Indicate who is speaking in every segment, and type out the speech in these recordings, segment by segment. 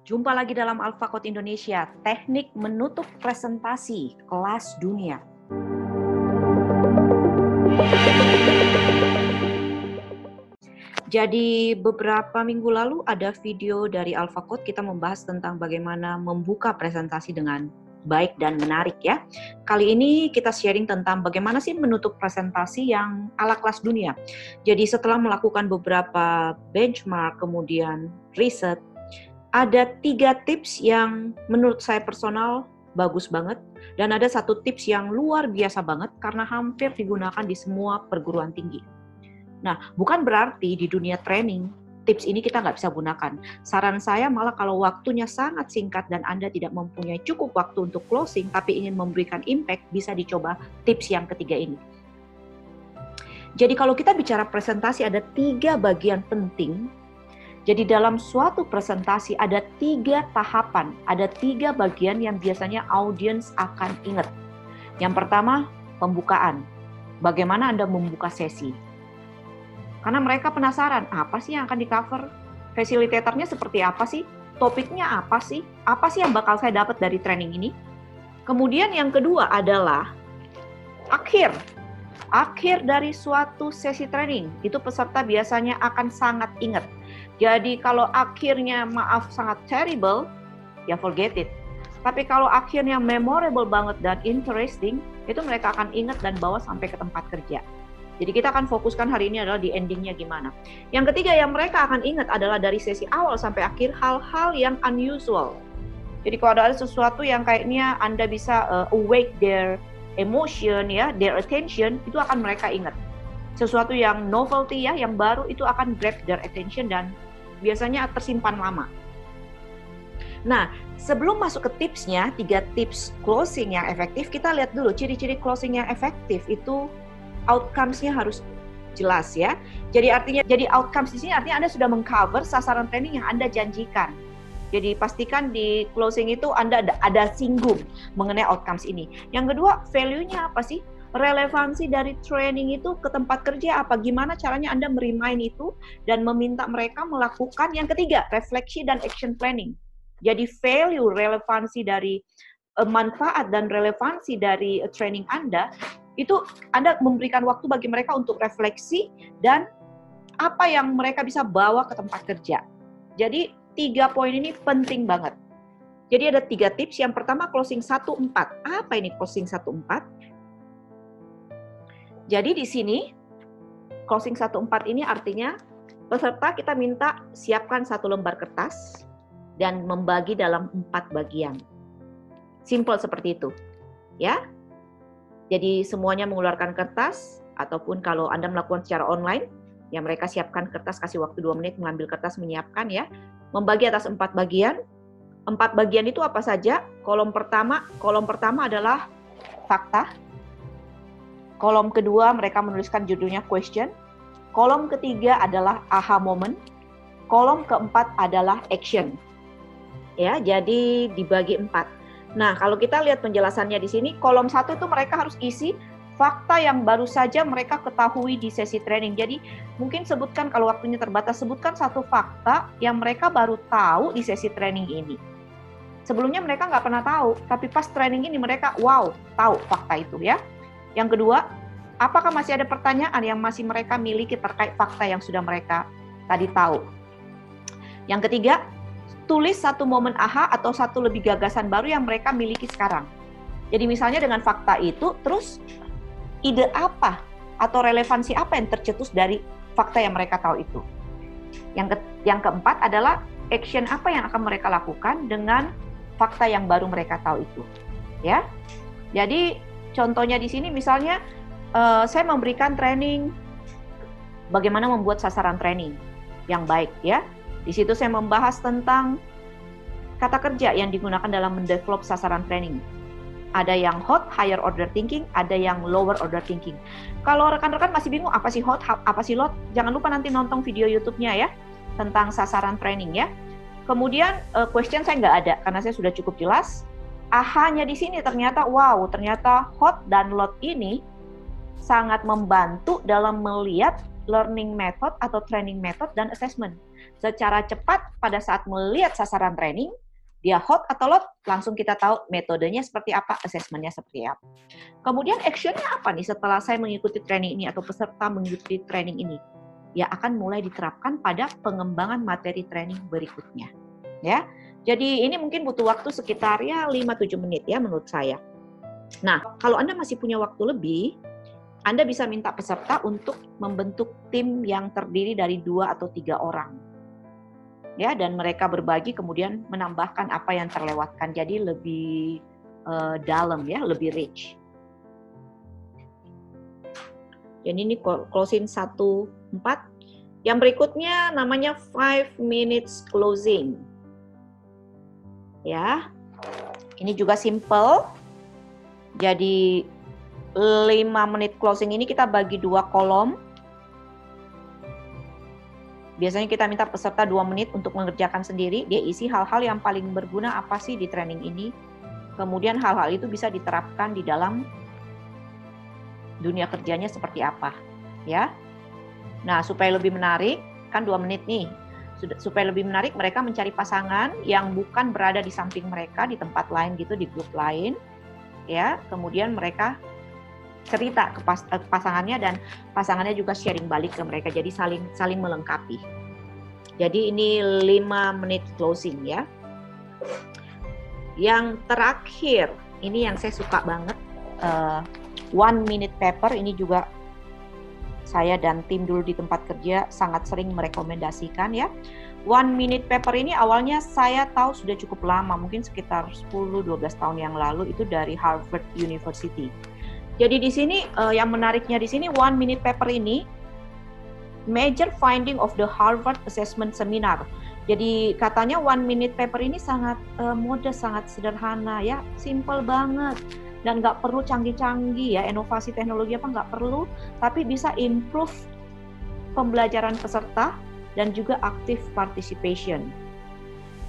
Speaker 1: Jumpa lagi dalam Alpha Code Indonesia, teknik menutup presentasi kelas dunia. Jadi beberapa minggu lalu ada video dari Alpha Code, kita membahas tentang bagaimana membuka presentasi dengan baik dan menarik ya. Kali ini kita sharing tentang bagaimana sih menutup presentasi yang ala kelas dunia. Jadi setelah melakukan beberapa benchmark, kemudian riset, ada 3 tips yang menurut saya personal bagus banget, dan ada 1 tips yang luar biasa banget karena hampir digunakan di semua perguruan tinggi. Nah, bukan berarti di dunia training, tips ini kita nggak bisa gunakan. Saran saya malah kalau waktunya sangat singkat dan Anda tidak mempunyai cukup waktu untuk closing, tapi ingin memberikan impact, bisa dicoba tips yang ketiga ini. Jadi kalau kita bicara presentasi, ada 3 bagian penting. Jadi dalam suatu presentasi ada 3 tahapan, ada 3 bagian yang biasanya audiens akan ingat. Yang pertama, pembukaan. Bagaimana Anda membuka sesi? Karena mereka penasaran, apa sih yang akan di-cover? Fasilitatornya seperti apa sih? Topiknya apa sih? Apa sih yang bakal saya dapat dari training ini? Kemudian yang kedua adalah akhir. Akhir dari suatu sesi training, itu peserta biasanya akan sangat ingat. Jadi kalau akhirnya maaf sangat terrible, ya forget it. Tapi kalau akhirnya memorable banget dan interesting, itu mereka akan ingat dan bawa sampai ke tempat kerja. Jadi kita akan fokuskan hari ini adalah di endingnya gimana. Yang ketiga yang mereka akan ingat adalah dari sesi awal sampai akhir hal-hal yang unusual. Jadi kalau ada sesuatu yang kayaknya Anda bisa awake their emotion, ya, their attention, itu akan mereka ingat. Sesuatu yang novelty ya, yang baru itu akan grab their attention dan biasanya tersimpan lama. Nah, sebelum masuk ke tipsnya, 3 tips closing yang efektif, kita lihat dulu ciri-ciri closing yang efektif itu outcomes-nya harus jelas ya. Jadi outcomes di sini artinya Anda sudah mengcover sasaran training yang Anda janjikan. Jadi pastikan di closing itu Anda ada singgung mengenai outcomes ini. Yang kedua, value-nya apa sih? Relevansi dari training itu ke tempat kerja apa? Gimana caranya Anda merimain itu dan meminta mereka melakukan. Yang ketiga, refleksi dan action planning. Jadi value, relevansi dari manfaat dan relevansi dari training Anda, itu Anda memberikan waktu bagi mereka untuk refleksi dan apa yang mereka bisa bawa ke tempat kerja. Jadi 3 poin ini penting banget. Jadi ada 3 tips. Yang pertama closing 1-4. Apa ini closing 1-4? Jadi di sini closing 1-4 ini artinya peserta kita minta siapkan 1 lembar kertas dan membagi dalam 4 bagian. Simple seperti itu. Ya. Jadi semuanya mengeluarkan kertas, ataupun kalau Anda melakukan secara online, ya mereka siapkan kertas, kasih waktu 2 menit mengambil kertas, menyiapkan ya. Membagi atas 4 bagian. 4 bagian itu apa saja? Kolom pertama adalah fakta. Kolom kedua mereka menuliskan judulnya question. Kolom ketiga adalah aha moment. Kolom keempat adalah action. Ya, jadi dibagi 4. Nah, kalau kita lihat penjelasannya di sini, kolom 1 itu mereka harus isi fakta yang baru saja mereka ketahui di sesi training. Jadi, mungkin sebutkan kalau waktunya terbatas, sebutkan 1 fakta yang mereka baru tahu di sesi training ini. Sebelumnya mereka nggak pernah tahu, tapi pas training ini mereka, wow, tahu fakta itu ya. Yang kedua, apakah masih ada pertanyaan yang masih mereka miliki terkait fakta yang sudah mereka tadi tahu? Yang ketiga, tulis 1 momen aha atau 1 lebih gagasan baru yang mereka miliki sekarang. Jadi misalnya dengan fakta itu, terus ide apa atau relevansi apa yang tercetus dari fakta yang mereka tahu itu. Yang keempat adalah action apa yang akan mereka lakukan dengan fakta yang baru mereka tahu itu. Ya, jadi contohnya di sini misalnya saya memberikan training bagaimana membuat sasaran training yang baik ya. Di situ saya membahas tentang kata kerja yang digunakan dalam mendevelop sasaran training. Ada yang hot, higher order thinking, ada yang lower order thinking. Kalau rekan-rekan masih bingung apa sih hot, apa sih lot, jangan lupa nanti nonton video YouTube-nya ya tentang sasaran training ya. Kemudian question saya nggak ada karena saya sudah cukup jelas. Ahanya di sini ternyata hot dan lot ini sangat membantu dalam melihat learning method atau training method dan assessment. secara cepat pada saat melihat sasaran training, dia hot atau low, langsung kita tahu metodenya seperti apa, assessment-nya seperti apa. Kemudian action-nya apa nih setelah saya mengikuti training ini atau peserta mengikuti training ini? Ya akan mulai diterapkan pada pengembangan materi training berikutnya. Ya, jadi ini mungkin butuh waktu sekitar ya 5-7 menit ya menurut saya. Nah, kalau Anda masih punya waktu lebih, Anda bisa minta peserta untuk membentuk tim yang terdiri dari 2 atau 3 orang. Ya, dan mereka berbagi kemudian menambahkan apa yang terlewatkan, jadi lebih dalam ya, lebih rich. Jadi ini closing 1-4. Yang berikutnya namanya 5 minutes closing. Ya, ini juga simple. Jadi 5 menit closing ini kita bagi 2 kolom. Biasanya kita minta peserta 2 menit untuk mengerjakan sendiri. Dia isi hal-hal yang paling berguna apa sih di training ini. Kemudian hal-hal itu bisa diterapkan di dalam dunia kerjanya seperti apa. Ya. Nah, supaya lebih menarik, kan 2 menit nih. Supaya lebih menarik, mereka mencari pasangan yang bukan berada di samping mereka, di tempat lain gitu, di grup lain. Ya, kemudian mereka cerita ke pasangannya dan pasangannya juga sharing balik ke mereka, jadi saling melengkapi. Jadi ini 5 menit closing ya. Yang terakhir, ini yang saya suka banget, 1 minute paper. Ini juga saya dan tim dulu di tempat kerja sangat sering merekomendasikan ya. 1 minute paper ini awalnya saya tahu sudah cukup lama, mungkin sekitar 10-12 tahun yang lalu, itu dari Harvard University. Jadi di sini yang menariknya di sini 1 minute paper ini major finding of the Harvard Assessment Seminar. Jadi katanya 1 minute paper ini sangat modest, sangat sederhana ya, simple banget dan nggak perlu canggih-canggih ya, inovasi teknologi apa nggak perlu, tapi bisa improve pembelajaran peserta dan juga active participation.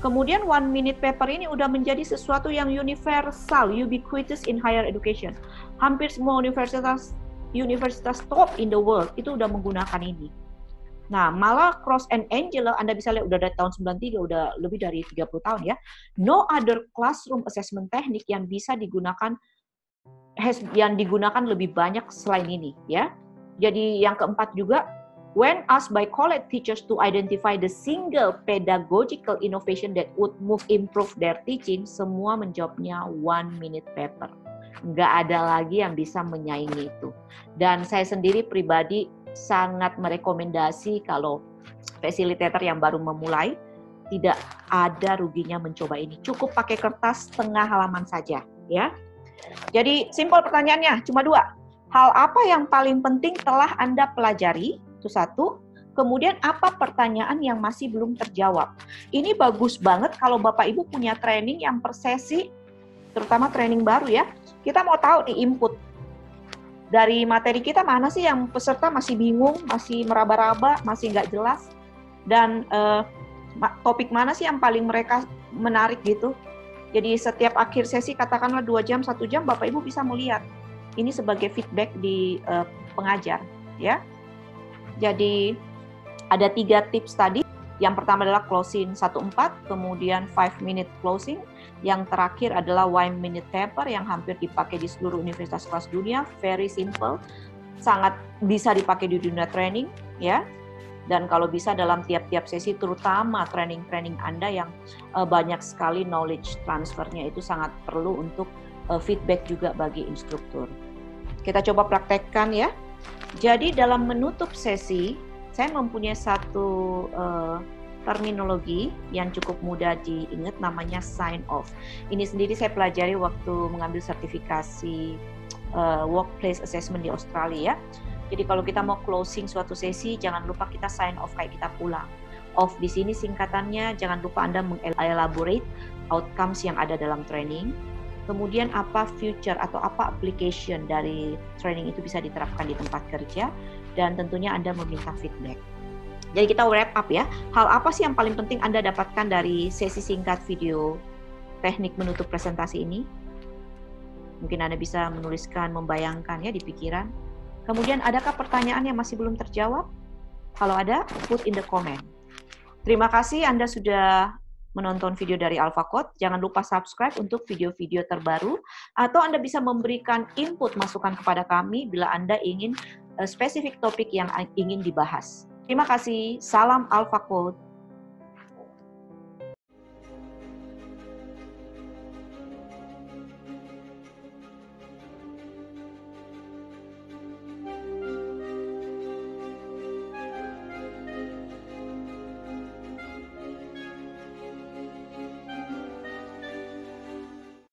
Speaker 1: Kemudian 1 minute paper ini udah menjadi sesuatu yang universal, ubiquitous in higher education. Hampir semua universitas top in the world itu udah menggunakan ini. Nah, malah Cross and Angela, Anda bisa lihat udah dari tahun 93, udah lebih dari 30 tahun ya. No other classroom assessment teknik yang bisa digunakan lebih banyak selain ini ya. Jadi yang keempat juga, when asked by college teachers to identify the single pedagogical innovation that would improve their teaching, semua menjawabnya 1 minute paper. Nggak ada lagi yang bisa menyaingi itu. Dan saya sendiri pribadi sangat merekomendasi kalau fasilitator yang baru memulai, tidak ada ruginya mencoba ini. Cukup pakai kertas setengah halaman saja, ya. Jadi simpel pertanyaannya, cuma 2. Hal apa yang paling penting telah Anda pelajari? Itu 1. Kemudian apa pertanyaan yang masih belum terjawab? Ini bagus banget kalau Bapak Ibu punya training yang per sesi, terutama training baru ya. Kita mau tahu nih input dari materi kita mana sih yang peserta masih bingung, masih meraba-raba, masih nggak jelas, dan topik mana sih yang paling mereka menarik gitu. Jadi setiap akhir sesi, katakanlah 2 jam, 1 jam, Bapak Ibu bisa melihat. Ini sebagai feedback di pengajar, ya. Jadi ada 3 tips tadi. Yang pertama adalah closing 1-4, kemudian 5 minute closing. Yang terakhir adalah 1 minute paper yang hampir dipakai di seluruh universitas kelas dunia. Very simple, sangat bisa dipakai di dunia training, ya. Dan kalau bisa dalam tiap-tiap sesi, terutama training-training Anda yang banyak sekali knowledge transfernya, itu sangat perlu untuk feedback juga bagi instruktur. Kita coba praktekkan ya. Jadi dalam menutup sesi, saya mempunyai satu terminologi yang cukup mudah diingat, namanya sign off. Ini sendiri saya pelajari waktu mengambil sertifikasi workplace assessment di Australia. Jadi kalau kita mau closing suatu sesi, jangan lupa kita sign off kayak kita pulang. Off di sini singkatannya, jangan lupa Anda mengelaborate outcomes yang ada dalam training. Kemudian apa future atau apa application dari training itu bisa diterapkan di tempat kerja, dan tentunya Anda meminta feedback. Jadi kita wrap up ya. Hal apa sih yang paling penting Anda dapatkan dari sesi singkat video teknik menutup presentasi ini? Mungkin Anda bisa menuliskan, membayangkan ya di pikiran. Kemudian adakah pertanyaan yang masih belum terjawab? Kalau ada, put in the comment. Terima kasih Anda sudah menonton video dari AlphaCode. Jangan lupa subscribe untuk video-video terbaru, atau Anda bisa memberikan input masukan kepada kami bila Anda ingin spesifik topik yang ingin dibahas. Terima kasih. Salam AlphaCode.